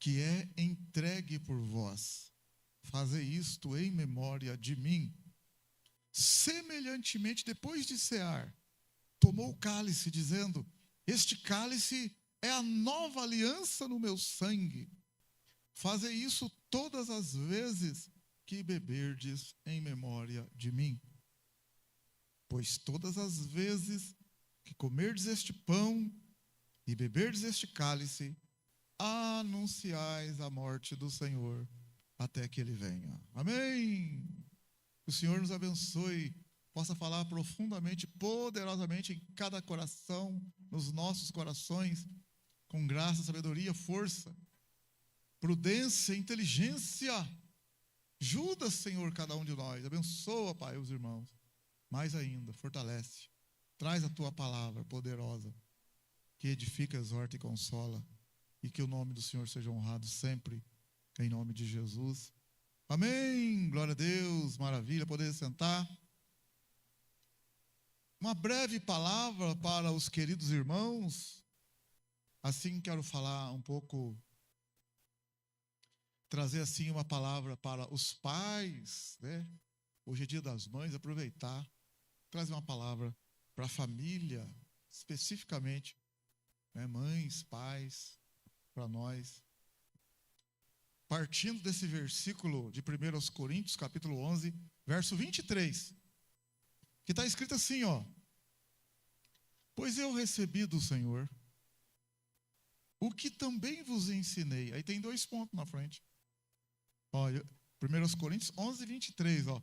que é entregue por vós. Fazei isto em memória de mim. Semelhantemente, depois de cear, tomou o cálice, dizendo: este cálice é a nova aliança no meu sangue. Fazei isso todas as vezes que beberdes em memória de mim. Pois todas as vezes que comerdes este pão e beberdes este cálice, anunciais a morte do Senhor até que ele venha. Amém! Que o Senhor nos abençoe, possa falar profundamente, poderosamente em cada coração, nos nossos corações, com graça, sabedoria, força, prudência, inteligência. Ajuda, Senhor, cada um de nós. Abençoa, Pai, os irmãos. Mais ainda, fortalece. Traz a tua palavra poderosa, que edifica, exorta e consola. E que o nome do Senhor seja honrado sempre, em nome de Jesus. Amém. Glória a Deus. Maravilha. Poder sentar. Uma breve palavra para os queridos irmãos. Assim quero falar um pouco, trazer assim uma palavra para os pais, né? Hoje é dia das mães, aproveitar, trazer uma palavra para a família, especificamente, né? Mães, pais, para nós. Partindo desse versículo de 1 Coríntios, capítulo 11, verso 23, que está escrito assim, ó: pois eu recebi do Senhor o que também vos ensinei. Aí tem 2 pontos na frente. Ó, 1 Coríntios 11, 23, ó.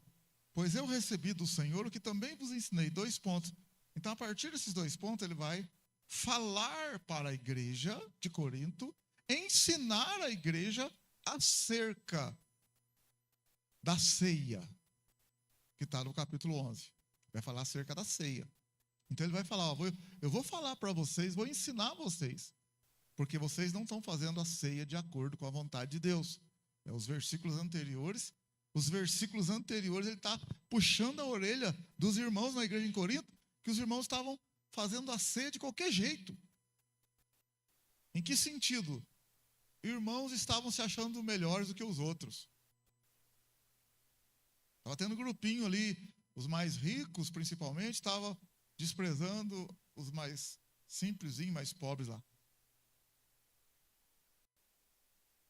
Pois eu recebi do Senhor o que também vos ensinei. 2 pontos. Então, a partir desses 2 pontos, ele vai falar para a igreja de Corinto, ensinar a igreja acerca da ceia, que está no capítulo 11. Vai falar acerca da ceia. Então, ele vai falar, ó, eu vou falar para vocês, vou ensinar vocês, porque vocês não estão fazendo a ceia de acordo com a vontade de Deus. Os versículos anteriores, ele está puxando a orelha dos irmãos na igreja em Corinto, que os irmãos estavam fazendo a ceia de qualquer jeito. Em que sentido? Irmãos estavam se achando melhores do que os outros. Estava tendo um grupinho ali, os mais ricos principalmente, estavam desprezando os mais simplesinhos, mais pobres lá.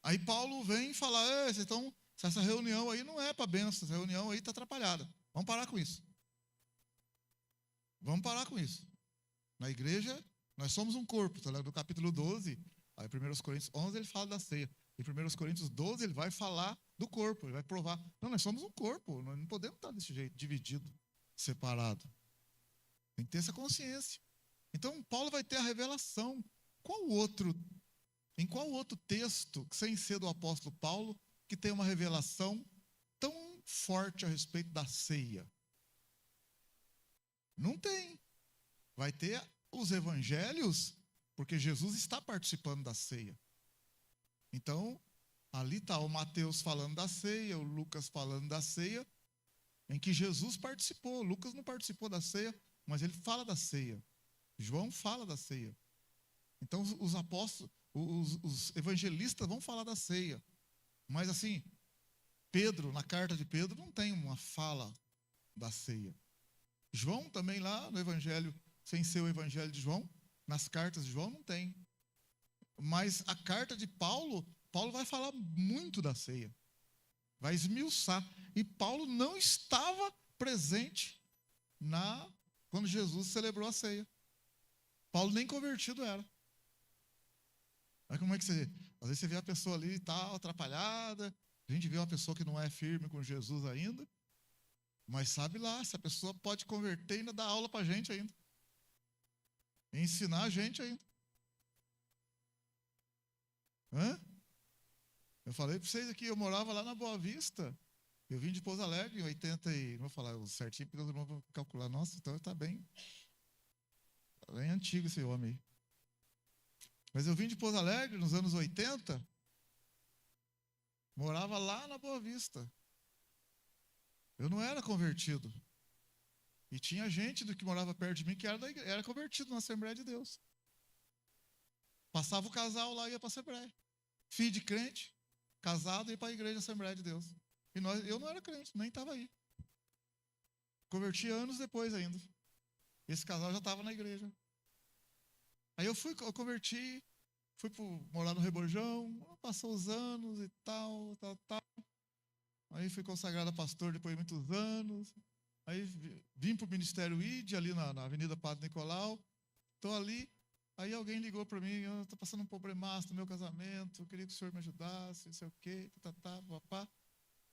Aí Paulo vem e fala: vocês estão, essa reunião aí não é para bênção, essa reunião aí está atrapalhada. Vamos parar com isso. Vamos parar com isso. Na igreja, nós somos um corpo. Tá? No capítulo 12, aí 1 Coríntios 11, ele fala da ceia. Em 1 Coríntios 12, ele vai falar do corpo. Ele vai provar: não, nós somos um corpo. Nós não podemos estar desse jeito, dividido, separado. Tem que ter essa consciência. Então, Paulo vai ter a revelação. Em qual outro texto, sem ser do apóstolo Paulo, que tem uma revelação tão forte a respeito da ceia? Não tem. Vai ter os evangelhos, porque Jesus está participando da ceia. Então, ali está o Mateus falando da ceia, o Lucas falando da ceia, em que Jesus participou. Lucas não participou da ceia, mas ele fala da ceia. João fala da ceia. Então, os apóstolos, os evangelistas vão falar da ceia. Mas assim, Pedro, na carta de Pedro, não tem uma fala da ceia. João também lá no evangelho, sem ser o evangelho de João, nas cartas de João não tem. Mas a carta de Paulo vai falar muito da ceia. Vai esmiuçar. E Paulo não estava presente quando Jesus celebrou a ceia. Paulo nem convertido era. Olha como é que você... Às vezes você vê a pessoa ali e tal, atrapalhada. A gente vê uma pessoa que não é firme com Jesus ainda. Mas sabe lá, essa pessoa pode converter e ainda dar aula pra gente ainda. Ensinar a gente ainda. Hã? Eu falei para vocês aqui, eu morava lá na Boa Vista. Eu vim de Pouso Alegre em 80 e... Não vou falar certinho, porque os irmãos vão calcular. Nossa, então está bem antigo esse homem aí. Mas eu vim de Pouso Alegre nos anos 80. Morava lá na Boa Vista. Eu não era convertido. E tinha gente do que morava perto de mim que era convertido na Assembleia de Deus. Passava o casal lá e ia para a Assembleia. filho de crente, casado, e ir para a igreja Assembleia de Deus. E eu não era crente, nem estava aí. Converti anos depois ainda. Esse casal já estava na igreja. Aí eu converti, fui morar no Rebojão, passou os anos e tal. Aí fui consagrado a pastor depois de muitos anos. Aí vim para o Ministério ID, ali na Avenida Padre Nicolau. Estou ali. Aí alguém ligou para mim, eu estou passando um problemaço no meu casamento, eu queria que o senhor me ajudasse, não sei o quê, papá.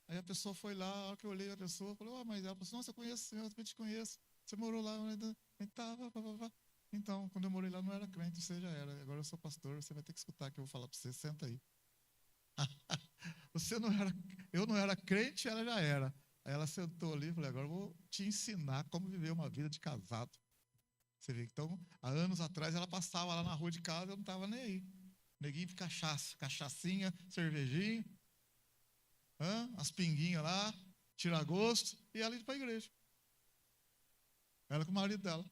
Aí a pessoa foi lá, a hora que eu olhei a pessoa, falou, mas ela falou assim, nossa, eu conheço o senhor, eu também te conheço. Você morou lá, papá. Então, quando eu morei lá, não era crente, você já era. Agora eu sou pastor, você vai ter que escutar que eu vou falar para você, senta aí. Eu não era crente, ela já era. Aí ela sentou ali e falou, agora eu vou te ensinar como viver uma vida de casado. Você vê, então, há anos atrás ela passava lá na rua de casa, eu não estava nem aí. Neguinho de cachaçinha, cervejinha, as pinguinhas lá, tira-gosto, e ela indo para a igreja. Ela com o marido dela.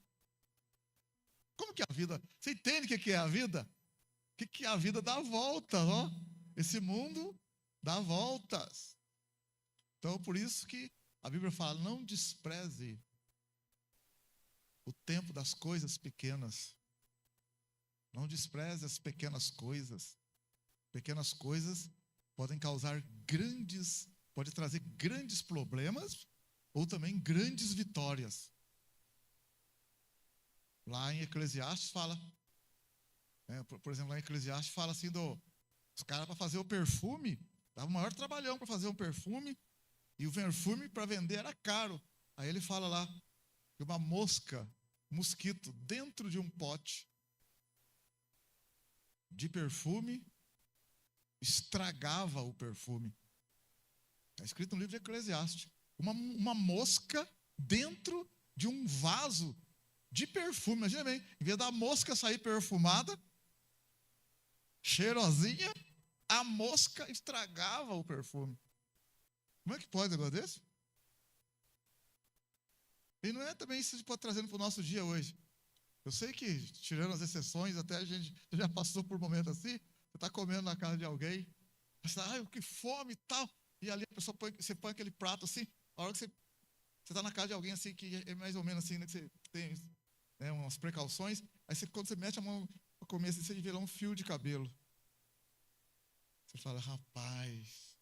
Como que é a vida? Você entende o que é a vida? O que é a vida dá voltas, ó. Esse mundo dá voltas. Então, por isso que a Bíblia fala, não despreze o tempo das coisas pequenas. Não despreze as pequenas coisas. Pequenas coisas podem trazer grandes problemas ou também grandes vitórias. Lá em Eclesiastes fala, por exemplo, lá em Eclesiastes fala assim os caras para fazer o perfume, dava o maior trabalhão para fazer um perfume, e o perfume para vender era caro. Aí ele fala lá que uma mosquito dentro de um pote de perfume estragava o perfume. Está escrito no livro de Eclesiastes. Uma mosca dentro de um vaso de perfume. Imagina bem, em vez da mosca sair perfumada, cheirosinha, a mosca estragava o perfume. Como é que pode um negócio desse? E não é também isso que pode trazendo para o nosso dia hoje. Eu sei que, tirando as exceções, até a gente já passou por um momento assim, você está comendo na casa de alguém, você está, que fome e tal, e ali a pessoa você põe aquele prato assim, a hora que você está na casa de alguém assim, que é mais ou menos assim, né, que você tem umas precauções, aí quando você mete a mão para comer, assim, você vê lá um fio de cabelo. Você fala, rapaz.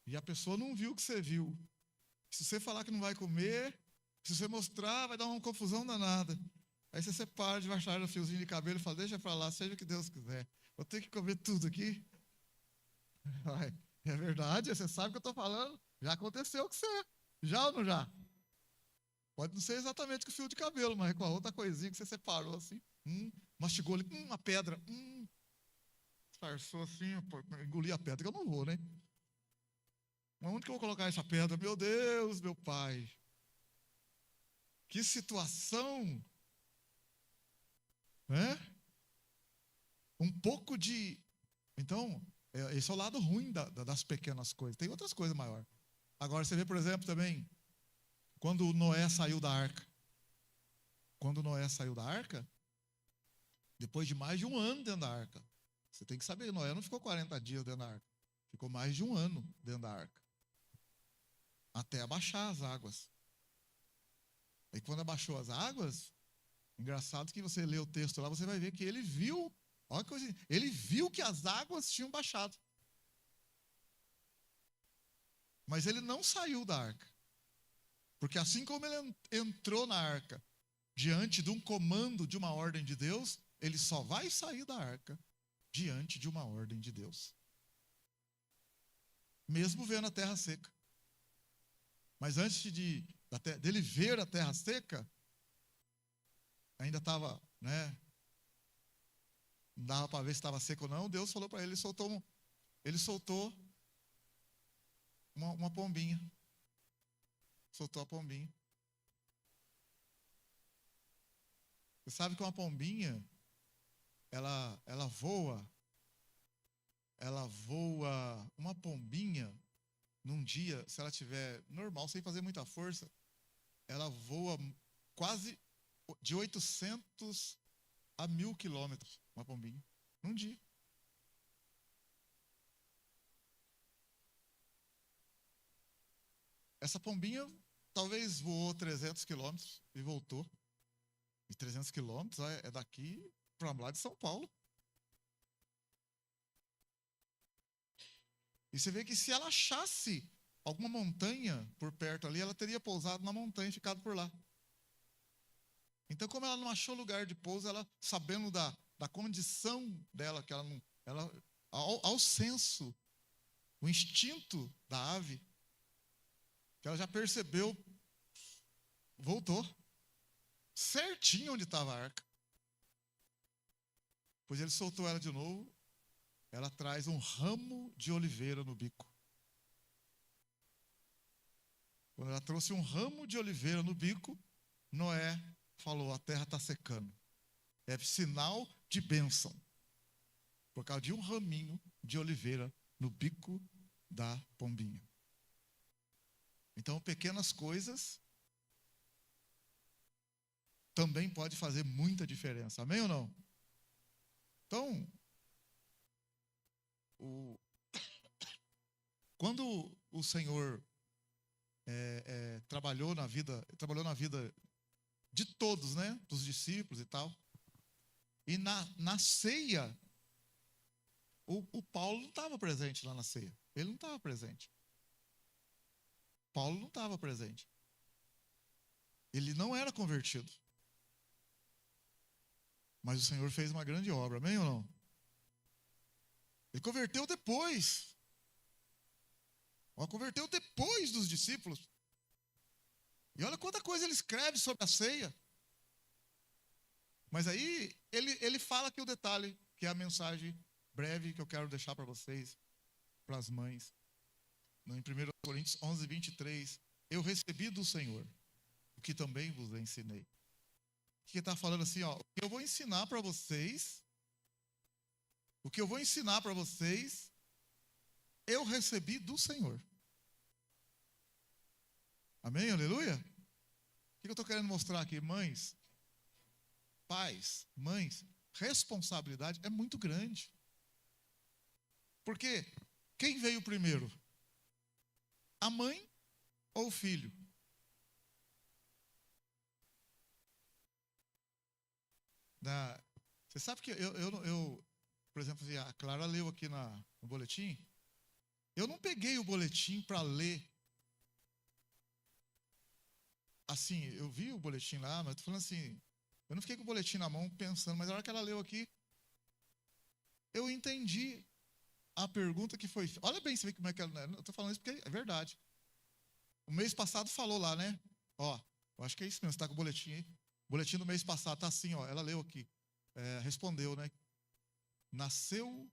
E a pessoa não viu o que você viu. Se você falar que não vai comer, se você mostrar, vai dar uma confusão danada. Aí você separa de baixar o fiozinho de cabelo e fala, deixa para lá, seja o que Deus quiser. Vou ter que comer tudo aqui. É verdade, você sabe o que eu estou falando. Já aconteceu com você. Já ou não já? Pode não ser exatamente com o fio de cabelo, mas com a outra coisinha que você separou assim. Mastigou ali, uma pedra. Disfarçou assim, engoli a pedra, que eu não vou, né? Onde que eu vou colocar essa pedra? Meu Deus, meu pai. Que situação. Né? Um pouco de... Então, esse é o lado ruim das pequenas coisas. Tem outras coisas maiores. Agora, você vê, por exemplo, também, quando Noé saiu da arca. Quando Noé saiu da arca, depois de mais de um ano dentro da arca. Você tem que saber, Noé não ficou 40 dias dentro da arca. Ficou mais de um ano dentro da arca. Até abaixar as águas. E quando abaixou as águas, engraçado que você lê o texto lá, você vai ver que ele viu, olha que coisa, ele viu que as águas tinham baixado. Mas ele não saiu da arca. Porque assim como ele entrou na arca, diante de um comando, de uma ordem de Deus, ele só vai sair da arca diante de uma ordem de Deus. Mesmo vendo a terra seca. Mas antes dele ver a terra seca, ainda estava, né? Não dava para ver se estava seco ou não. Deus falou para ele, ele soltou uma pombinha. Soltou a pombinha. Você sabe que uma pombinha, ela voa, uma pombinha, num dia, se ela estiver normal, sem fazer muita força, ela voa quase de 800 a 1.000 quilômetros, uma pombinha, num dia. essa pombinha talvez voou 300 quilômetros e voltou. E 300 quilômetros é daqui para lá de São Paulo. E você vê que se ela achasse alguma montanha por perto ali, ela teria pousado na montanha e ficado por lá. Então, como ela não achou lugar de pouso, ela, sabendo da condição dela, que ela não. Ao senso, o instinto da ave, que ela já percebeu, voltou. Certinho onde estava a arca. Pois ele soltou ela de novo. Ela traz um ramo de oliveira no bico. Quando ela trouxe um ramo de oliveira no bico, Noé falou: a terra está secando. É sinal de bênção. Por causa de um raminho de oliveira no bico da pombinha. Então, pequenas coisas também pode fazer muita diferença. Amém ou não? Então, quando o Senhor trabalhou na vida de todos, né? Dos discípulos e tal. E na ceia, o Paulo não estava presente lá na ceia. Ele não estava presente. Paulo não estava presente. Ele não era convertido. Mas o Senhor fez uma grande obra, amém ou não? Ele converteu depois. Converteu depois dos discípulos. E olha quanta coisa ele escreve sobre a ceia. Mas aí ele fala aqui o detalhe, que é a mensagem breve que eu quero deixar para vocês, para as mães. Em 1 Coríntios 11, 23, eu recebi do Senhor o que também vos ensinei. O que ele está falando assim, ó, o que eu vou ensinar para vocês, eu recebi do Senhor. Amém? Aleluia? O que eu estou querendo mostrar aqui? Mães, pais, mães, responsabilidade é muito grande. Porque quem veio primeiro? A mãe ou o filho? Você sabe que eu, por exemplo, a Clara leu aqui no boletim. Eu não peguei o boletim para ler. Assim, eu vi o boletim lá, mas estou falando assim, eu não fiquei com o boletim na mão pensando, mas na hora que ela leu aqui, eu entendi a pergunta que foi. Olha bem, você vê como é que ela. Eu estou falando isso porque é verdade. O mês passado falou lá, né? Ó, eu acho que é isso mesmo, você está com o boletim aí. O boletim do mês passado está assim, ó, ela leu aqui. Respondeu, né? Nasceu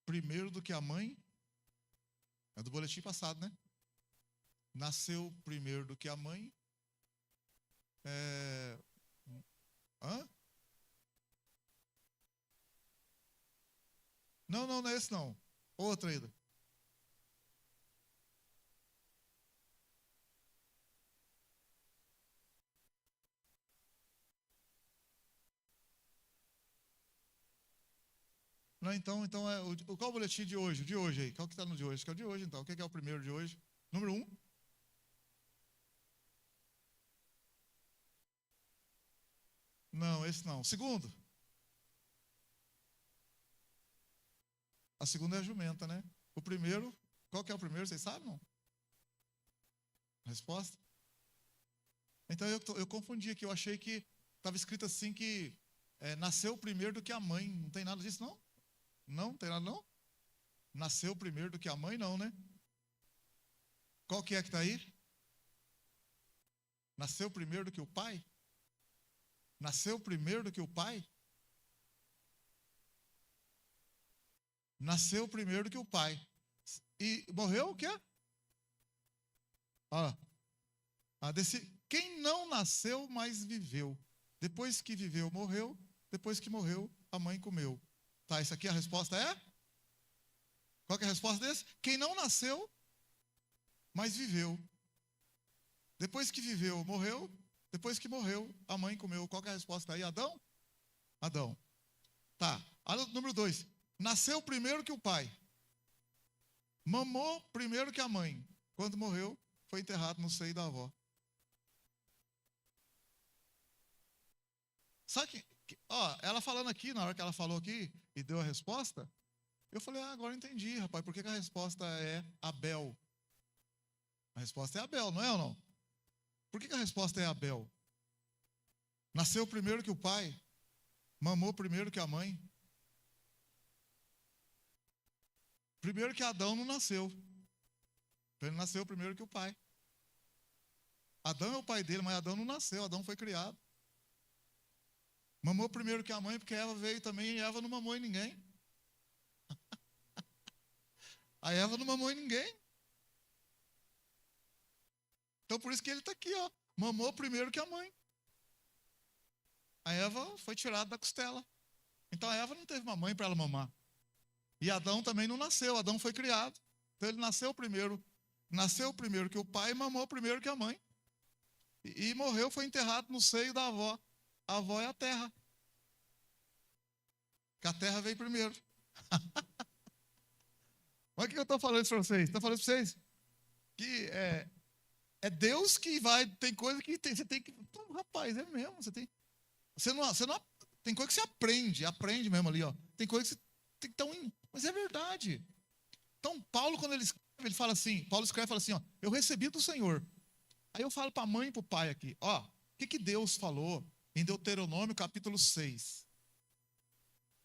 primeiro do que a mãe. É do boletim passado, né? Nasceu primeiro do que a mãe. Hã? Não é esse não. Outra ainda. Não, então qual é o boletim de hoje? O de hoje aí. Qual que está no de hoje? Que é o de hoje, então. O que é o primeiro de hoje? Número 1. Não, esse não. Segundo. A segunda é a jumenta, né? O primeiro, qual que é o primeiro? Vocês sabem, não? Resposta? Então eu confundi aqui. Eu achei que estava escrito assim que nasceu primeiro do que a mãe. Não tem nada disso, não? Não tem nada, não? Nasceu primeiro do que a mãe, não, né? Qual que é que está aí? Nasceu primeiro do que o pai? Nasceu primeiro do que o pai? Nasceu primeiro do que o pai. E morreu o quê? Quem não nasceu, mas viveu. Depois que viveu, morreu. Depois que morreu, a mãe comeu. Tá, isso aqui a resposta é? Qual que é a resposta desse? Quem não nasceu, mas viveu. Depois que viveu, morreu. Depois que morreu, a mãe comeu. Qual que é a resposta aí? Adão? Adão. Tá. Número 2. Nasceu primeiro que o pai. Mamou primeiro que a mãe. Quando morreu, foi enterrado no seio da avó. Sabe ela falando aqui, na hora que ela falou aqui e deu a resposta, eu falei, agora eu entendi, rapaz, por que a resposta é Abel? A resposta é Abel, não é ou não? Por que a resposta é Abel? Nasceu primeiro que o pai, mamou primeiro que a mãe. Primeiro que Adão não nasceu. Ele nasceu primeiro que o pai. Adão é o pai dele, mas Adão não nasceu, Adão foi criado. Mamou primeiro que a mãe, porque Eva veio também e Eva não mamou em ninguém. A Eva não mamou em ninguém. Então por isso que ele está aqui, ó. Mamou primeiro que a mãe. A Eva foi tirada da costela. Então a Eva não teve uma mãe para ela mamar. E Adão também não nasceu, Adão foi criado. Então ele nasceu primeiro que o pai e mamou primeiro que a mãe. E morreu, foi enterrado no seio da avó. A avó é a terra. Que a terra veio primeiro. Olha o que eu estou falando isso para vocês. Estou falando para vocês que é Deus que vai. Tem coisa que você tem que. Rapaz, é mesmo. Você não, tem coisa que você aprende mesmo ali, ó. Tem coisa que você tem que estar. Mas é verdade. Então, Paulo, quando ele escreve, ele fala assim: Paulo escreve e fala assim, ó, eu recebi do Senhor. Aí eu falo para a mãe e para o pai aqui, ó, o que Deus falou em Deuteronômio capítulo 6?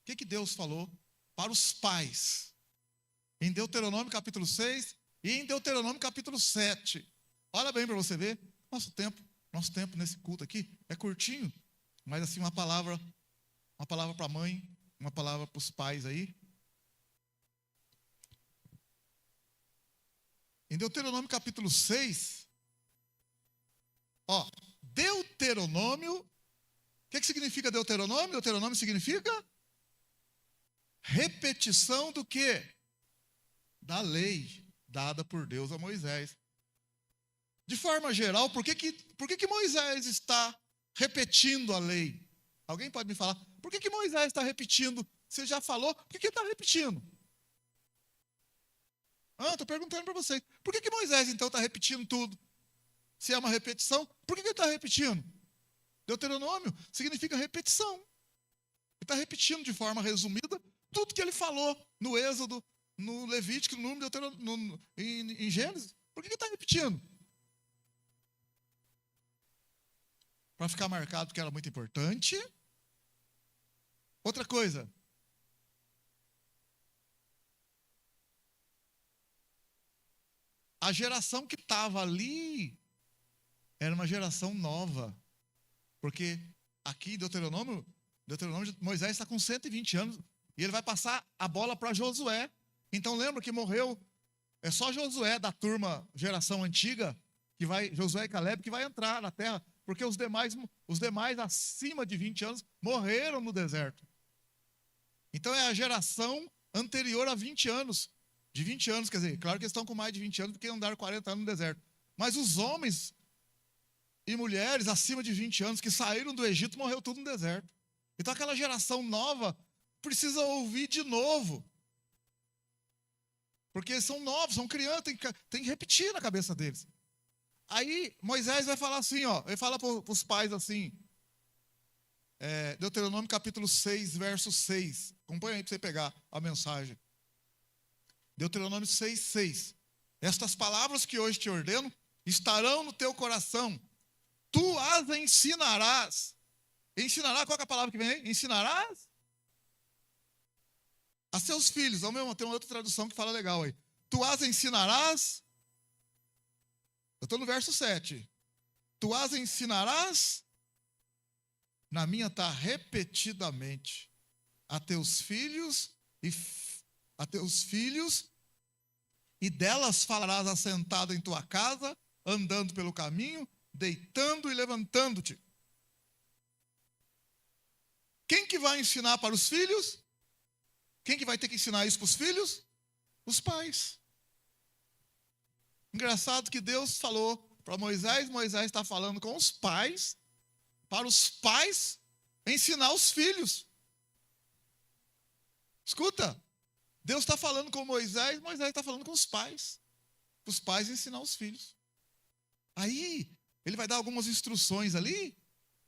O que Deus falou para os pais? Em Deuteronômio capítulo 6 e em Deuteronômio capítulo 7. Olha bem para você ver. Nosso tempo nesse culto aqui é curtinho, mas assim uma palavra para a mãe, uma palavra para os pais aí. Em Deuteronômio capítulo 6, ó, Deuteronômio, o que significa Deuteronômio? Deuteronômio significa repetição do quê? Da lei dada por Deus a Moisés. De forma geral, por que Moisés está repetindo a lei? Alguém pode me falar? Por que Moisés está repetindo? Você já falou? Por que ele está repetindo? Estou perguntando para vocês. Por que Moisés, então, está repetindo tudo? Se é uma repetição, por que ele está repetindo? Deuteronômio significa repetição. Ele está repetindo de forma resumida tudo que ele falou no Êxodo, no Levítico, no Deuteronômio, em Gênesis. Por que ele está repetindo? Para ficar marcado que era muito importante. Outra coisa. A geração que estava ali era uma geração nova. Porque aqui, Deuteronômio, Moisés está com 120 anos e ele vai passar a bola para Josué. Então lembra que morreu, é só Josué da turma geração antiga, Josué e Caleb, que vai entrar na terra, porque os demais acima de 20 anos morreram no deserto. Então é a geração anterior a 20 anos. De 20 anos, quer dizer, claro que eles estão com mais de 20 anos, porque andaram 40 anos no deserto. Mas os homens e mulheres acima de 20 anos que saíram do Egito, morreu tudo no deserto. Então aquela geração nova precisa ouvir de novo. Porque eles são novos, são crianças, tem que repetir na cabeça deles. Aí Moisés vai falar assim, ó, ele fala para os pais assim, Deuteronômio capítulo 6, verso 6. Acompanha aí para você pegar a mensagem. Deuteronômio 6, 6. Estas palavras que hoje te ordeno estarão no teu coração. Tu as ensinarás. Ensinarás, qual é a palavra que vem aí? Ensinarás a seus filhos. Tem uma outra tradução que fala legal aí. Tu as ensinarás. Eu estou no verso 7. Tu as ensinarás. Na minha está repetidamente. A teus filhos e delas falarás assentado em tua casa, andando pelo caminho, deitando e levantando-te. Quem que vai ensinar para os filhos? Quem que vai ter que ensinar isso para os filhos? Os pais. Engraçado que Deus falou para Moisés está falando com os pais, para os pais ensinar os filhos. Escuta, Deus está falando com Moisés está falando com os pais. para os pais ensinar os filhos. Aí, ele vai dar algumas instruções ali.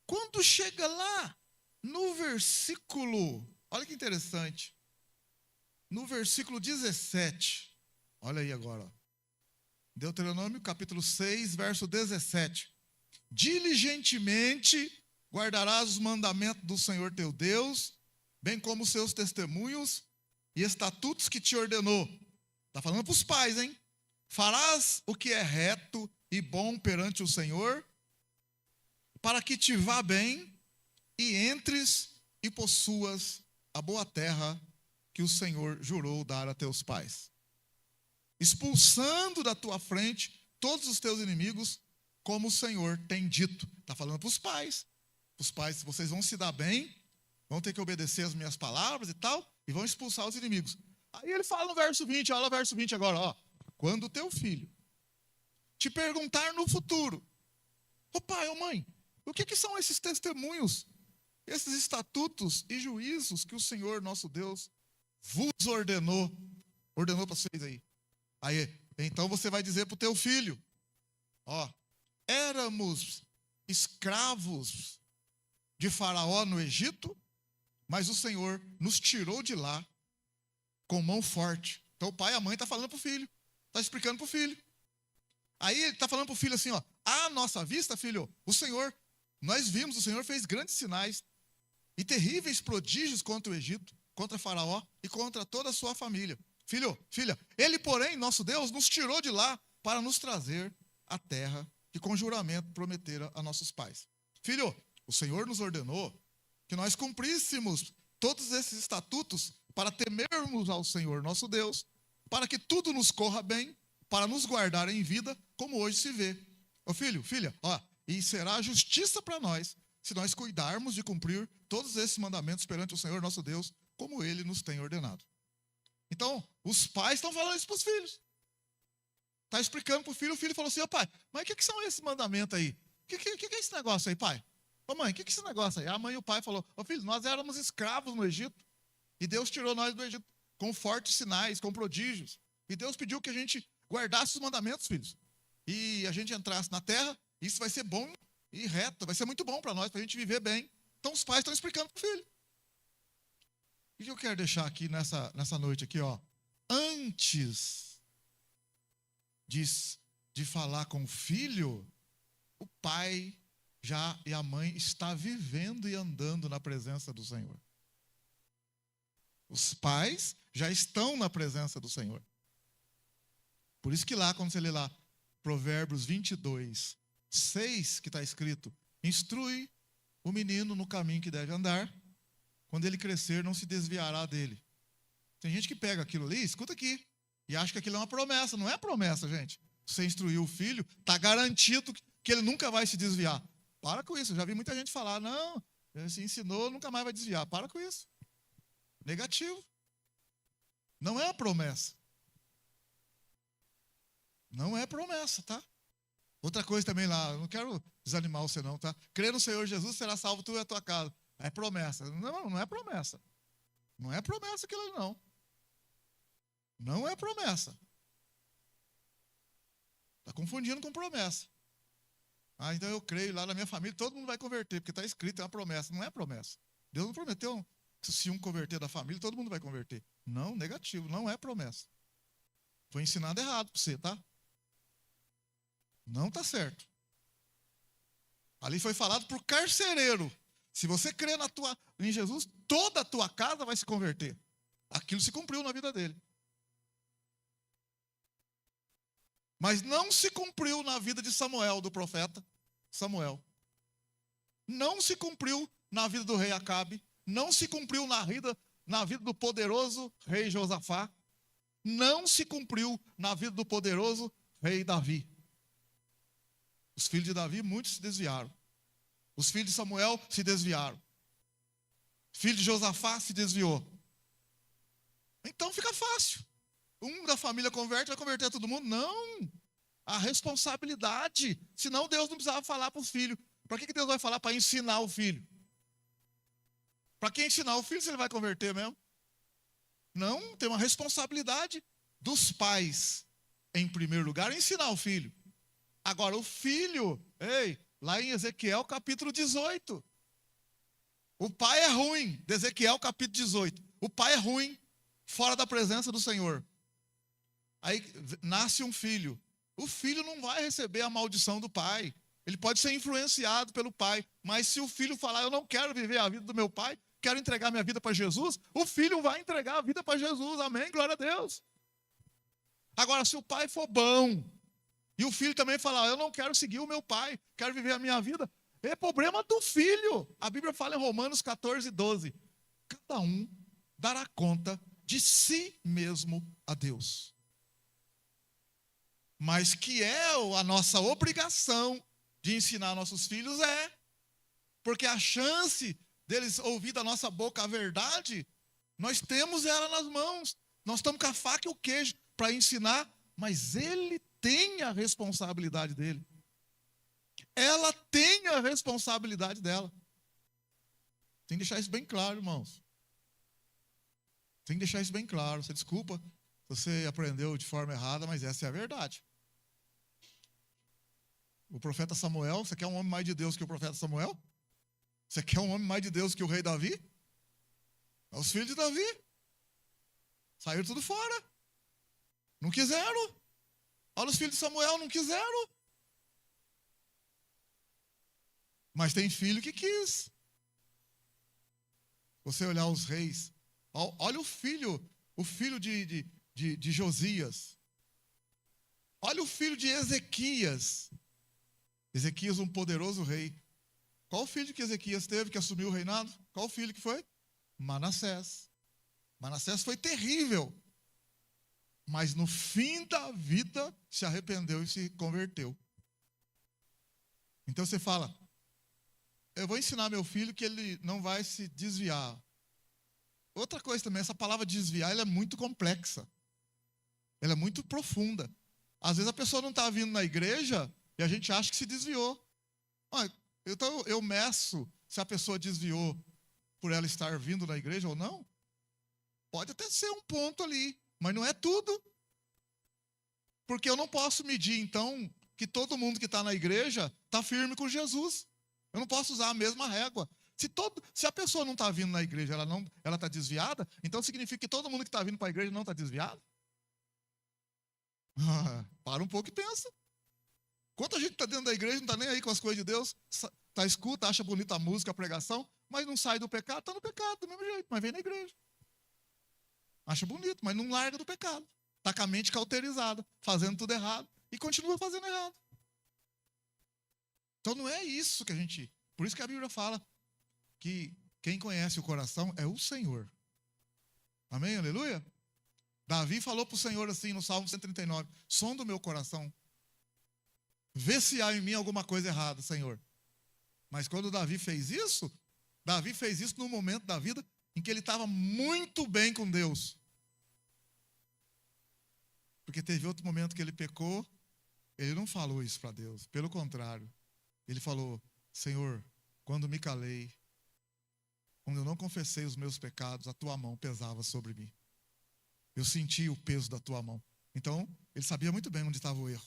Quando chega lá, no versículo, olha que interessante, no versículo 17, olha aí agora, Deuteronômio capítulo 6, verso 17. Diligentemente guardarás os mandamentos do Senhor teu Deus, bem como os seus testemunhos e estatutos que te ordenou. Está falando para os pais, hein? Farás o que é reto e bom perante o Senhor, para que te vá bem e entres e possuas a boa terra que o Senhor jurou dar a teus pais, expulsando da tua frente todos os teus inimigos, como o Senhor tem dito. Está falando para os pais. Os pais, vocês vão se dar bem, vão ter que obedecer as minhas palavras e tal, e vão expulsar os inimigos. Aí ele fala no verso 20, olha o verso 20 agora, ó. Quando o teu filho te perguntar no futuro, ô pai, ô mãe, o que são esses testemunhos, esses estatutos e juízos que o Senhor nosso Deus vos ordenou para vocês aí? Aí, então você vai dizer para o teu filho, ó, éramos escravos de Faraó no Egito, mas o Senhor nos tirou de lá com mão forte. Então o pai e a mãe estão falando para o filho, está explicando para o filho. Aí ele está falando para o filho assim, ó, à nossa vista, filho, o Senhor, nós vimos, o Senhor fez grandes sinais e terríveis prodígios contra o Egito, contra Faraó e contra toda a sua família. Filho, filha, ele, porém, nosso Deus, nos tirou de lá para nos trazer a terra que com juramento prometera a nossos pais. Filho, o Senhor nos ordenou que nós cumpríssemos todos esses estatutos para temermos ao Senhor nosso Deus, para que tudo nos corra bem, para nos guardar em vida, como hoje se vê. Ô filho, filha, ó, e será justiça para nós, se nós cuidarmos de cumprir todos esses mandamentos perante o Senhor nosso Deus, como Ele nos tem ordenado. Então, os pais estão falando isso para os filhos. Está explicando para o filho falou assim, ó pai, mas o que são esses mandamentos aí? O que é esse negócio aí, pai? Ô mãe, o que é esse negócio aí? A mãe e o pai falou, ô filho, nós éramos escravos no Egito, e Deus tirou nós do Egito com fortes sinais, com prodígios. E Deus pediu que a gente guardasse os mandamentos, filhos. E a gente entrasse na terra, isso vai ser bom e reto, vai ser muito bom para nós, para a gente viver bem. Então os pais estão explicando para o filho. O que eu quero deixar aqui nessa noite aqui, ó? Antes de falar com o filho, o pai e a mãe está vivendo e andando na presença do Senhor. Os pais já estão na presença do Senhor. Por isso que lá, quando você lê lá, Provérbios 22, 6, que está escrito, instrui o menino no caminho que deve andar, quando ele crescer não se desviará dele. Tem gente que pega aquilo ali, escuta aqui, e acha que aquilo é uma promessa. Não é promessa, gente. Você instruir o filho, está garantido que ele nunca vai se desviar. Para com isso, eu já vi muita gente falar, não, se ensinou, nunca mais vai desviar. Para com isso. Negativo. Não é uma promessa. Não é promessa, tá? Outra coisa também lá, eu não quero desanimar você não, tá? Crer no Senhor Jesus, será salvo tu e a tua casa. É promessa. Não, não é promessa. Não é promessa aquilo não. Não é promessa. Está confundindo com promessa. Ah, então eu creio lá na minha família, todo mundo vai converter, porque está escrito, é uma promessa. Não é promessa. Deus não prometeu que se um converter da família, todo mundo vai converter. Não, negativo, não é promessa. Foi ensinado errado para você, tá? Não está certo. Ali foi falado para o carcereiro. Se você crer em Jesus, toda a tua casa vai se converter. Aquilo se cumpriu na vida dele. Mas não se cumpriu na vida de Samuel, do profeta Samuel. Não se cumpriu na vida do rei Acabe. Não se cumpriu na vida do poderoso rei Josafá. Não se cumpriu na vida do poderoso rei Davi. Os filhos de Davi, muitos se desviaram. Os filhos de Samuel se desviaram. Filho de Josafá se desviou. Então fica fácil. Um da família converte, vai converter todo mundo? Não. A responsabilidade. Senão Deus não precisava falar para o filho. Para que Deus vai falar? Para ensinar o filho. Para quem ensinar o filho, se ele vai converter mesmo? Não, tem uma responsabilidade dos pais em primeiro lugar, ensinar o filho. Agora, o filho, lá em Ezequiel capítulo 18, o pai é ruim, de Ezequiel capítulo 18, o pai é ruim, fora da presença do Senhor. Aí nasce um filho. O filho não vai receber a maldição do pai. Ele pode ser influenciado pelo pai, mas se o filho falar, eu não quero viver a vida do meu pai, quero entregar minha vida para Jesus, o filho vai entregar a vida para Jesus, amém, glória a Deus. Agora, se o pai for bom, e o filho também falar, eu não quero seguir o meu pai, quero viver a minha vida, é problema do filho. A Bíblia fala em Romanos 14, 12, cada um dará conta de si mesmo a Deus. Mas que é a nossa obrigação de ensinar nossos filhos porque a chance deles ouvir da nossa boca a verdade, nós temos ela nas mãos. Nós estamos com a faca e o queijo para ensinar, mas ele tem a responsabilidade dele. Ela tem a responsabilidade dela. Tem que deixar isso bem claro, irmãos. Tem que deixar isso bem claro. Você desculpa se você aprendeu de forma errada, mas essa é a verdade. O profeta Samuel, você quer um homem mais de Deus que o profeta Samuel? Você quer um homem mais de Deus que o rei Davi? É os filhos de Davi. Saíram tudo fora. Não quiseram. Olha os filhos de Samuel, não quiseram. Mas tem filho que quis. Você olhar os reis. Olha o filho de Josias. Olha o filho de Ezequias. Ezequias, um poderoso rei. Qual o filho que Ezequias teve que assumiu o reinado? Qual o filho que foi? Manassés. Manassés foi terrível. Mas no fim da vida se arrependeu e se converteu. Então você fala, eu vou ensinar meu filho que ele não vai se desviar. Outra coisa também, essa palavra desviar, ela é muito complexa. Ela é muito profunda. Às vezes a pessoa não está vindo na igreja e a gente acha que se desviou. Então eu meço se a pessoa desviou por ela estar vindo na igreja ou não. Pode até ser um ponto ali, mas não é tudo. Porque eu não posso medir, então, que todo mundo que está na igreja está firme com Jesus. Eu não posso usar a mesma régua. Se a pessoa não está vindo na igreja, ela está desviada, então significa que todo mundo que está vindo para a igreja não está desviado? Para um pouco e pensa. Quanta gente está dentro da igreja, não está nem aí com as coisas de Deus, escuta, acha bonita a música, a pregação, mas não sai do pecado, está no pecado do mesmo jeito, mas vem na igreja. Acha bonito, mas não larga do pecado. Está com a mente cauterizada, fazendo tudo errado, e continua fazendo errado. Então não é isso que a gente... Por isso que a Bíblia fala que quem conhece o coração é o Senhor. Amém? Aleluia? Davi falou para o Senhor assim no Salmo 139, sonda o meu coração. Vê se há em mim alguma coisa errada, Senhor. Mas quando Davi fez isso num momento da vida em que ele estava muito bem com Deus. Porque teve outro momento que ele pecou, ele não falou isso para Deus. Pelo contrário, ele falou, Senhor, quando me calei, quando eu não confessei os meus pecados, a tua mão pesava sobre mim. Eu senti o peso da tua mão. Então, ele sabia muito bem onde estava o erro.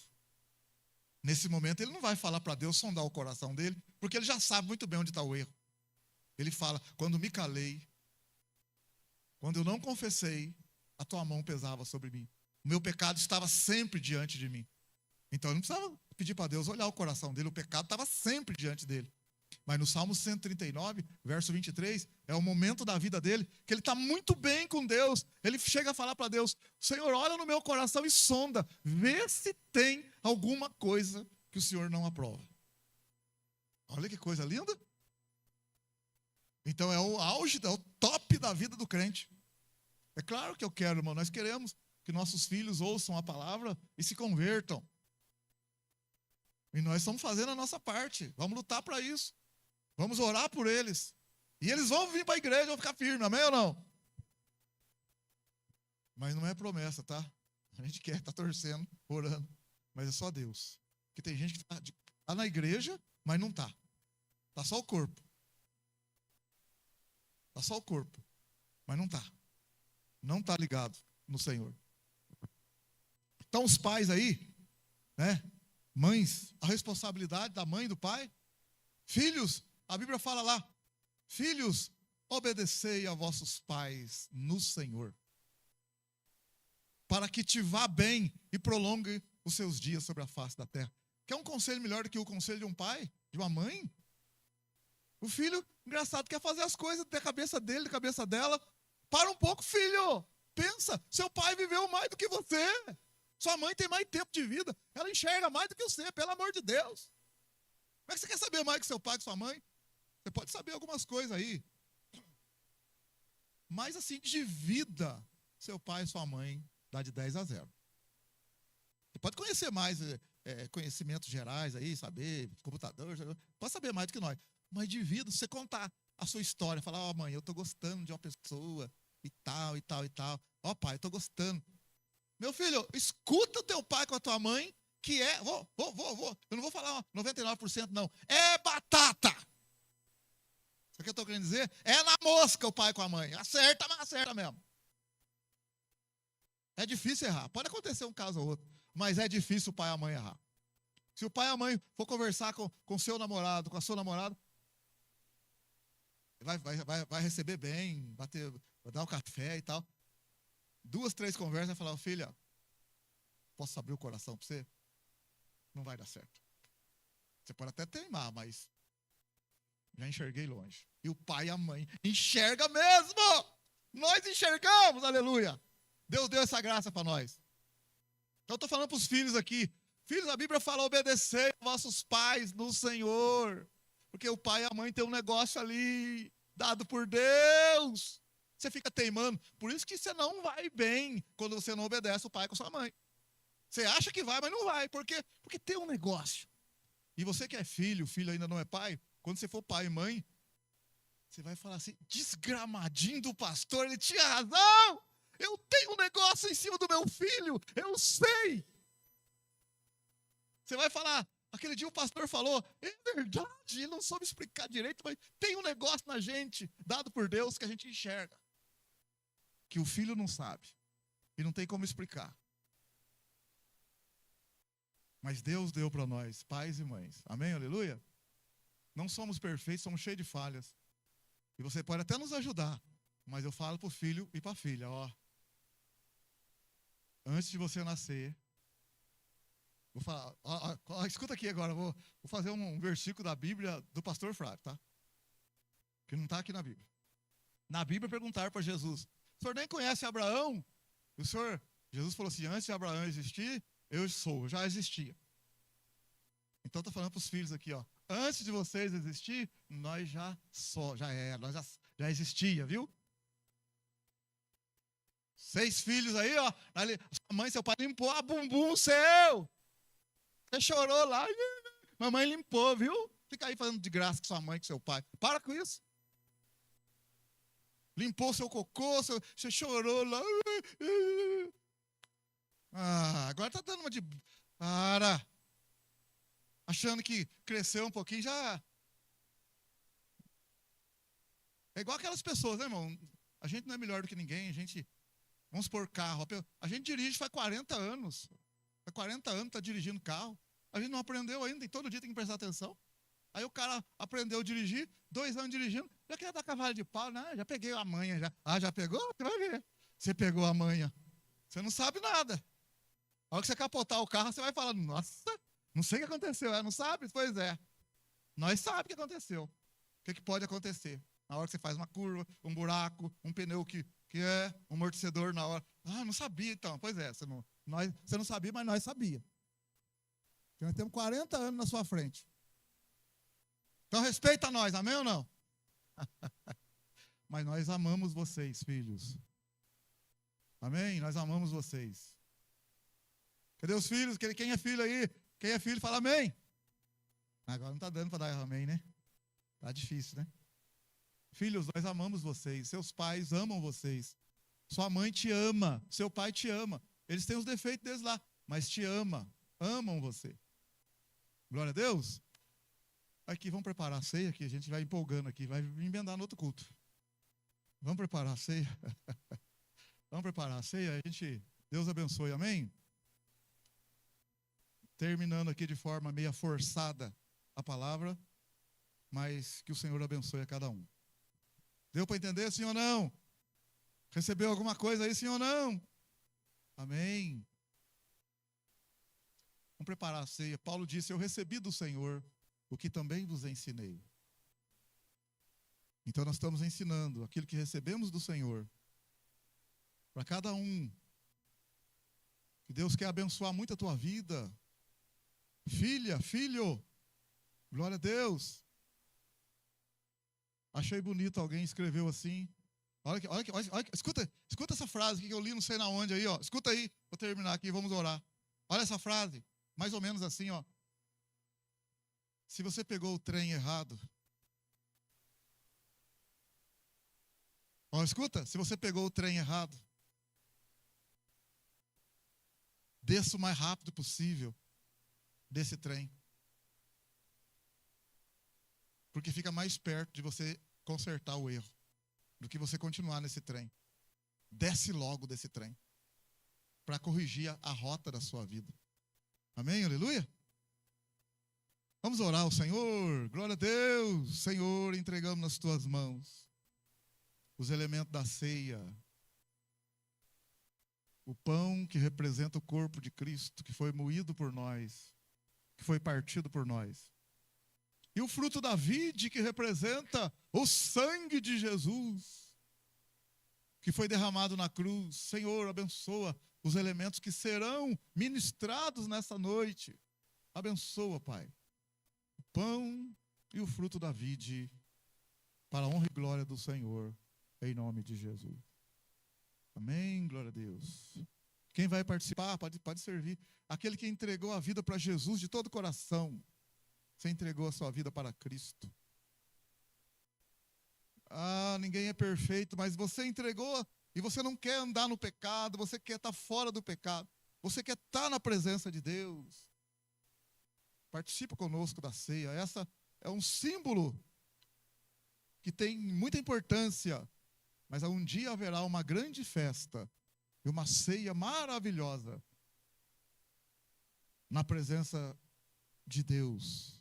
Nesse momento, ele não vai falar para Deus sondar o coração dele, porque ele já sabe muito bem onde está o erro. Ele fala, quando me calei, quando eu não confessei, a tua mão pesava sobre mim. O meu pecado estava sempre diante de mim. Então, ele não precisava pedir para Deus olhar o coração dele, o pecado estava sempre diante dele. Mas no Salmo 139, verso 23, é o momento da vida dele que ele está muito bem com Deus. Ele chega a falar para Deus, Senhor, olha no meu coração e sonda, vê se tem alguma coisa que o Senhor não aprova. Olha que coisa linda. Então é o auge, é o top da vida do crente. É claro que eu quero, irmão, nós queremos que nossos filhos ouçam a palavra e se convertam. E nós estamos fazendo a nossa parte, vamos lutar para isso. Vamos orar por eles. E eles vão vir para a igreja, vão ficar firmes, amém ou não? Mas não é promessa, tá? A gente quer, está torcendo, orando. Mas é só Deus. Porque tem gente que está na igreja, mas não está. Está só o corpo. Está só o corpo. Mas não está. Não está ligado no Senhor. Então, os pais aí, né? Mães, a responsabilidade da mãe e do pai. Filhos, a Bíblia fala lá, filhos, obedecei a vossos pais no Senhor, para que te vá bem e prolongue os seus dias sobre a face da terra. Quer um conselho melhor do que o conselho de um pai, de uma mãe? O filho, engraçado, quer fazer as coisas da cabeça dele, da cabeça dela. Para um pouco, filho. Pensa, seu pai viveu mais do que você. Sua mãe tem mais tempo de vida. Ela enxerga mais do que você, pelo amor de Deus. Como é que você quer saber mais que seu pai, que sua mãe? Você pode saber algumas coisas aí. Mas assim, de vida, seu pai e sua mãe dá de 10 a 0. Você pode conhecer mais conhecimentos gerais aí, saber, computador, pode saber mais do que nós. Mas de vida, você contar a sua história, falar, ó, mãe, eu tô gostando de uma pessoa, e tal, e tal, e tal. Ó, pai, eu tô gostando. Meu filho, escuta o teu pai com a tua mãe, que é, eu não vou falar 99% não, é batata. Isso que eu tô querendo dizer? É na mosca o pai com a mãe. Acerta, mas acerta mesmo. É difícil errar. Pode acontecer um caso ou outro, mas é difícil o pai e a mãe errar. Se o pai e a mãe for conversar com seu namorado, com a sua namorada, vai receber bem, vai dar um café e tal. 2, 3 conversas, vai falar, filha, posso abrir o coração para você? Não vai dar certo. Você pode até teimar, mas já enxerguei longe. E o pai e a mãe enxerga mesmo. Nós enxergamos, aleluia. Deus deu essa graça para nós. Então eu estou falando para os filhos aqui. Filhos, a Bíblia fala, obedecei vossos pais no Senhor. Porque o pai e a mãe têm um negócio ali, dado por Deus. Você fica teimando. Por isso que você não vai bem quando você não obedece o pai com a sua mãe. Você acha que vai, mas não vai. Por quê? Porque tem um negócio. E você que é filho, o filho ainda não é pai, quando você for pai e mãe, você vai falar assim, desgramadinho do pastor, ele tinha razão. Eu tenho um negócio em cima do meu filho, eu sei. Você vai falar, aquele dia o pastor falou, é verdade, ele não soube explicar direito, mas tem um negócio na gente, dado por Deus, que a gente enxerga. Que o filho não sabe, e não tem como explicar. Mas Deus deu para nós, pais e mães. Amém, aleluia? Não somos perfeitos, somos cheios de falhas. E você pode até nos ajudar, mas eu falo para o filho e para a filha, ó. Antes de você nascer, vou falar, ó, escuta aqui agora, vou fazer um versículo da Bíblia do pastor Flávio, tá? Que não está aqui na Bíblia. Na Bíblia perguntaram para Jesus, o senhor nem conhece Abraão? Jesus falou assim, antes de Abraão existir, eu sou, já existia. Então estou falando para os filhos aqui, ó. Antes de vocês existir, nós nós já existia, viu? 6 filhos aí, ó. Sua mãe e seu pai limpou a bumbum seu. Você chorou lá, mamãe limpou, viu? Fica aí fazendo de graça com sua mãe, com seu pai. Para com isso. Limpou seu cocô, você chorou lá. Agora tá dando uma de... Para. Achando que cresceu um pouquinho, já... É igual aquelas pessoas, né, irmão? A gente não é melhor do que ninguém, a gente... Vamos supor carro. A gente dirige faz 40 anos. Faz 40 anos está dirigindo carro. A gente não aprendeu ainda, e todo dia tem que prestar atenção. Aí o cara aprendeu a dirigir, 2 anos dirigindo, já quer dar cavalo de pau, né? Já peguei a manha, já. Ah, já pegou? Você vai ver. Você pegou a manha. Você não sabe nada. A hora que você capotar o carro, você vai falar, nossa, não sei o que aconteceu. Não sabe? Pois é. Nós sabemos o que aconteceu. O que pode acontecer? Na hora que você faz uma curva, um buraco, um pneu que é um amortecedor na hora. Ah, não sabia então. Pois é, você não sabia, mas nós sabíamos. Nós temos 40 anos na sua frente. Então respeita nós, amém ou não? Mas nós amamos vocês, filhos. Amém? Nós amamos vocês. Cadê os filhos? Quem é filho aí? Quem é filho, fala amém. Agora não está dando para dar amém, né? Está difícil, né? Filhos, nós amamos vocês. Seus pais amam vocês. Sua mãe te ama. Seu pai te ama. Eles têm os defeitos deles lá, mas te ama. Amam você. Glória a Deus. Aqui, vamos preparar a ceia, que a gente vai empolgando aqui, vai emendar no outro culto. Vamos preparar a ceia. Vamos preparar a ceia, Deus abençoe, amém? terminando aqui de forma meia forçada a palavra, mas que o Senhor abençoe a cada um. Deu para entender, sim ou não? Recebeu alguma coisa aí, sim ou não? Amém. Vamos preparar a ceia. Paulo disse: eu recebi do Senhor o que também vos ensinei. Então nós estamos ensinando aquilo que recebemos do Senhor para cada um. Que Deus quer abençoar muito a tua vida. Filha, filho, glória a Deus. Achei bonito, alguém escreveu assim. Olha, escuta essa frase que eu li não sei na onde aí, ó. Escuta aí, vou terminar aqui, vamos orar. Olha essa frase, mais ou menos assim, ó. Se você pegou o trem errado, ó, escuta, se você pegou o trem errado, desça o mais rápido possível desse trem. Porque fica mais perto de você consertar o erro do que você continuar nesse trem. Desce logo desse trem para corrigir a rota da sua vida. Amém? Aleluia? Vamos orar ao Senhor. Glória a Deus. Senhor, entregamos nas tuas mãos os elementos da ceia. O pão que representa o corpo de Cristo, que foi moído por nós, que foi partido por nós. E o fruto da vide, que representa o sangue de Jesus, que foi derramado na cruz. Senhor, abençoa os elementos que serão ministrados nessa noite. Abençoa, Pai, o pão e o fruto da vide, para a honra e glória do Senhor, em nome de Jesus. Amém, glória a Deus. Quem vai participar, pode servir. Aquele que entregou a vida para Jesus de todo o coração. Você entregou a sua vida para Cristo. Ah, ninguém é perfeito, mas você entregou e você não quer andar no pecado, você quer estar fora do pecado, você quer estar na presença de Deus. Participa conosco da ceia. Essa é um símbolo que tem muita importância, mas um dia haverá uma grande festa e uma ceia maravilhosa na presença de Deus.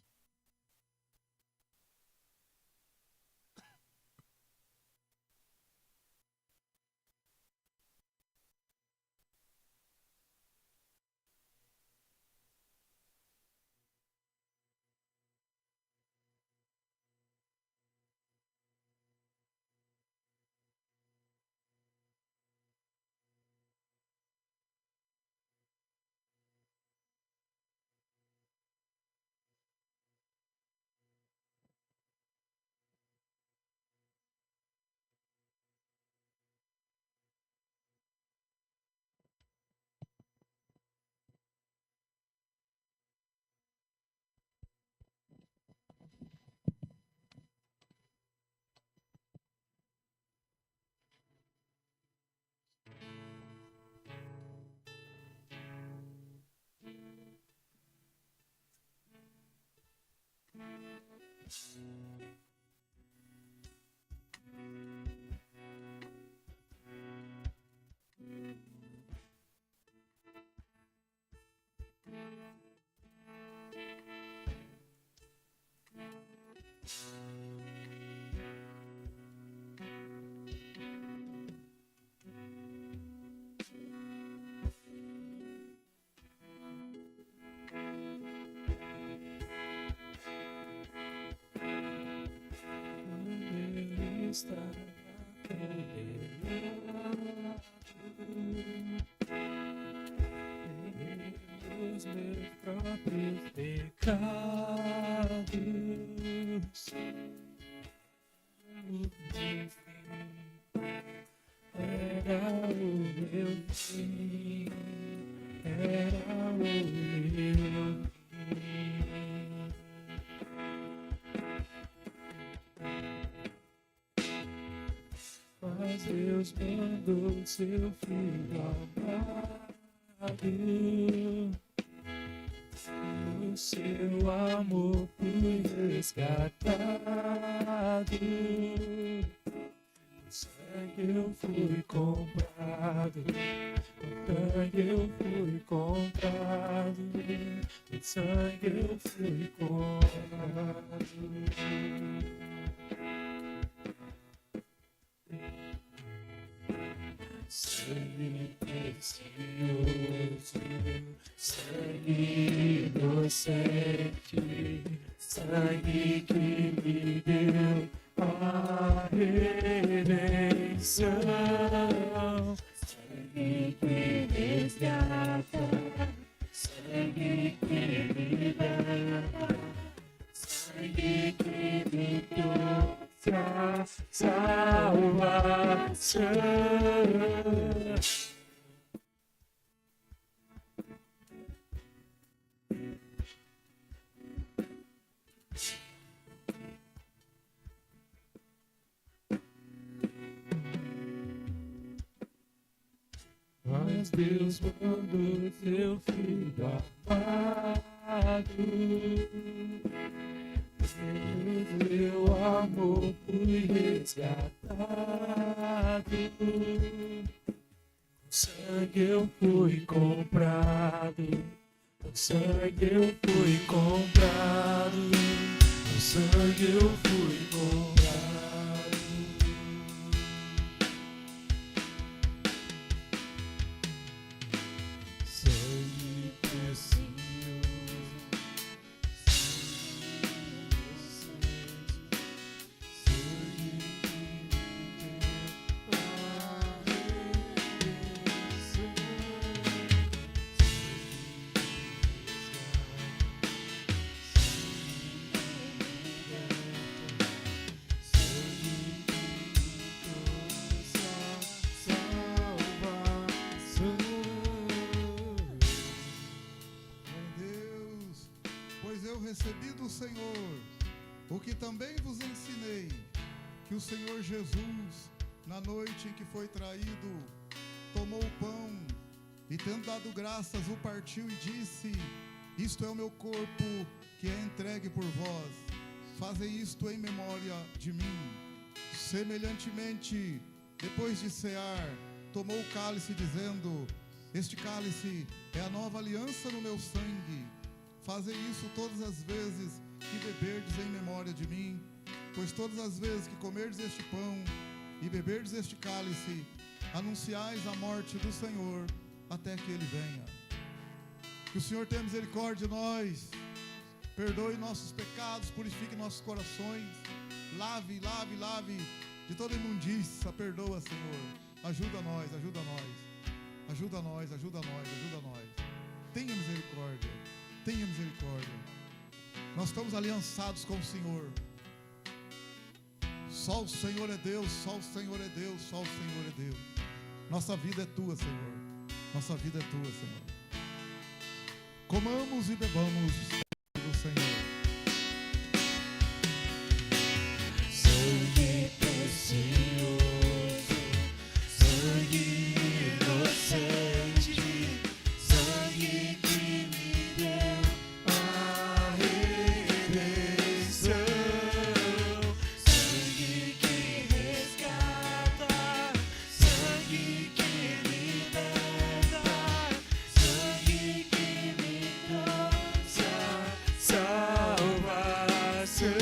Está condenado pelos meus próprios pecados. Era o meu fim, era o meu fim. Mas Deus mandou seu Filho amado, o seu amor foi resgatado, sangue eu fui comprado, com sangue eu fui comprado, com sangue eu fui comprado. Sangue precioso, sangue inocente, sangue que me deu a redenção, sangue que resgata, sangue que liberta, sangue que me trouxe a salvação. Mas Deus mandou seu filho amado, meu amor fui resgatado, com sangue eu fui comprado, com sangue eu fui comprado, com sangue eu fui comprado. Sangue precioso, sangue que me deu a redenção, Deus, pois eu recebi do Senhor o que também vos ensinei, que o Senhor Jesus, na noite em que foi traído, tomou o pão e, tendo dado graças, o partiu e disse: isto é o meu corpo que é entregue por vós, fazei isto em memória de mim. Semelhantemente, depois de cear, tomou o cálice, dizendo: este cálice é a nova aliança no meu sangue. Fazei isso todas as vezes que beberdes em memória de mim. Pois todas as vezes que comerdes este pão e beberdes este cálice, anunciais a morte do Senhor até que Ele venha. Que o Senhor tenha misericórdia de nós, perdoe nossos pecados, purifique nossos corações, lave de toda imundícia, perdoa, Senhor. Ajuda nós. Tenha misericórdia. Nós estamos aliançados com o Senhor. Só o Senhor é Deus. Nossa vida é tua, Senhor. Comamos e bebamos do Senhor. sangue precioso, sangue inocente, sangue que me deu a redenção, sangue que resgata, sangue que liberta, sangue que me trouxe a salvação.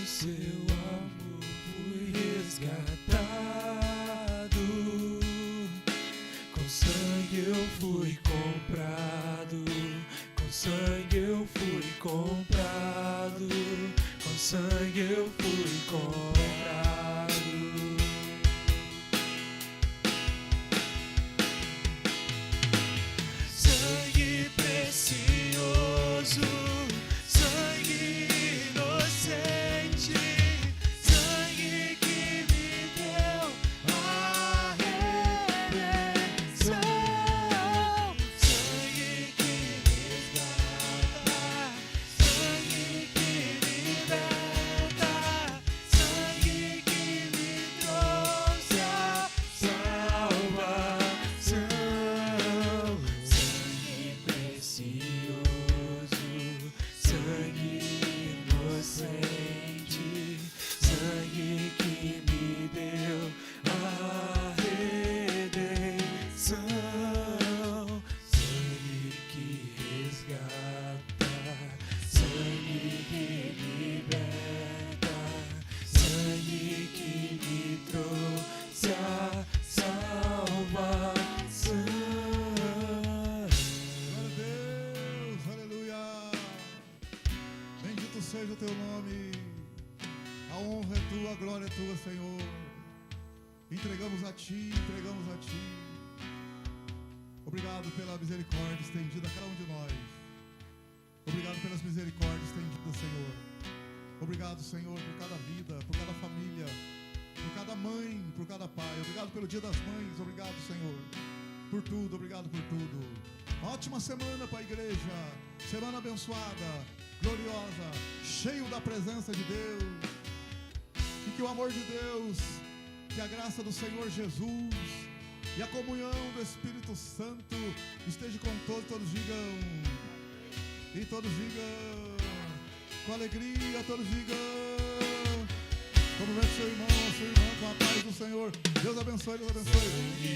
Seu amor fui resgatado, com sangue eu fui comprado, com sangue eu fui comprado, com sangue eu fui comprado. Ti, entregamos a Ti. Obrigado pela misericórdia estendida a cada um de nós. Obrigado pelas misericórdias estendidas, Senhor. Obrigado, Senhor, por cada vida, por cada família, por cada mãe, por cada pai. Obrigado pelo Dia das Mães. Obrigado, Senhor, por tudo. Obrigado por tudo. Ótima semana para a igreja. Semana abençoada, gloriosa, cheio da presença de Deus. E que o amor de Deus, que a graça do Senhor Jesus e a comunhão do Espírito Santo esteja com todos digam, e todos digam, com alegria, todos digam, cumprimente seu irmão, a sua irmã, com a paz do Senhor. Deus abençoe, Deus abençoe.